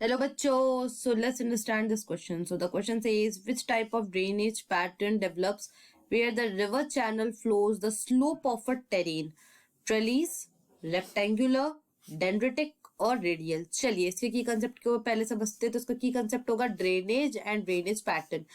Hello bachcho, so let's understand this question. So the question says which type of drainage pattern develops where the river channel flows the slope of a terrain? Trellis, rectangular, dendritic और radial. चलिए इसके की concept को पहले समझते हैं. तो इसका की कंसेप्ट होगा ड्रेनेज एंड ड्रेनेज पैटर्न.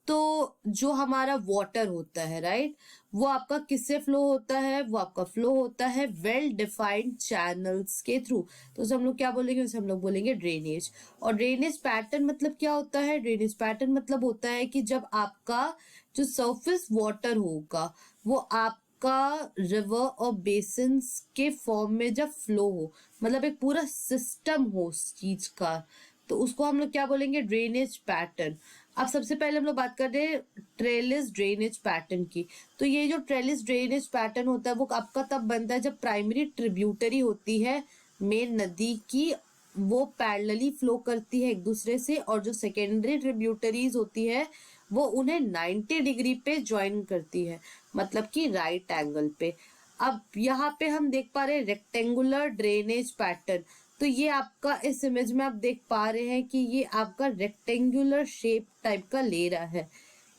तो जो हमारा वाटर होता है राइट, वो आपका किससे फ्लो होता है? वो आपका फ्लो होता है वेल डिफाइंड चैनल्स के थ्रू. तो उसे हम लोग क्या बोलेंगे? उसे हम लोग बोलेंगे ड्रेनेज. और ड्रेनेज पैटर्न मतलब क्या होता है? ड्रेनेज पैटर्न मतलब होता है कि जब आपका जो सरफेस वाटर होगा वो आपका रिवर और बेसिन्स के फॉर्म में जब फ्लो हो, मतलब एक पूरा सिस्टम हो उस चीज का, तो उसको हम लोग क्या बोलेंगे? Drainage pattern. अब सबसे पहले हम लोग बात कर रहे हैं ट्रेलिस ड्रेनेज पैटर्न की. तो ये जो ट्रेलिस ड्रेनेज पैटर्न होता है वो आपका तब बनता है जब प्राइमरी ट्रिब्यूटरी होती है मेन नदी की, वो पैरेलली फ्लो करती है एक दूसरे से, और जो सेकेंडरी ट्रिब्यूटरीज होती है वो उन्हें 90 डिग्री पे ज्वाइन करती है, मतलब कि राइट एंगल पे. अब यहाँ पे हम देख पा रहे हैं रेक्टेंगुलर ड्रेनेज पैटर्न. तो ये आपका इस इमेज में आप देख पा रहे हैं कि ये आपका रेक्टेंगुलर शेप टाइप का ले रहा है.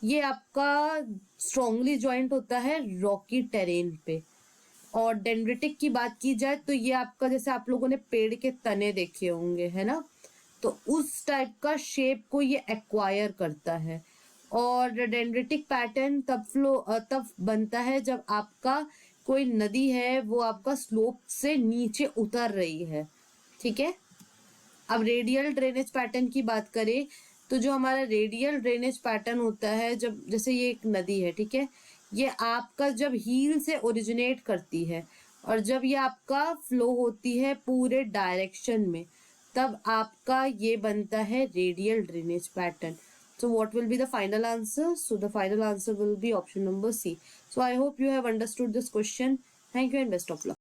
ये आपका स्ट्रॉन्गली ज्वाइंट होता है रॉकी टेरेन पे. और डेंड्रिटिक की बात की जाए तो ये आपका, जैसे आप लोगों ने पेड़ के तने देखे होंगे है ना, तो उस टाइप का शेप को ये एक्वायर करता है. और डेंड्रिटिक पैटर्न तब बनता है जब आपका कोई नदी है वो आपका स्लोप से नीचे उतर रही है. ठीक है. अब रेडियल ड्रेनेज पैटर्न की बात करें तो जो हमारा रेडियल ड्रेनेज पैटर्न होता है, जब जैसे ये एक नदी है, ठीक है, ये आपका जब हील से ओरिजिनेट करती है और जब ये आपका फ्लो होती है पूरे डायरेक्शन में, तब आपका ये बनता है radial drainage pattern. So what will be the final answer? So the final answer will be option number C. So I hope you have understood this question. Thank you and best of luck.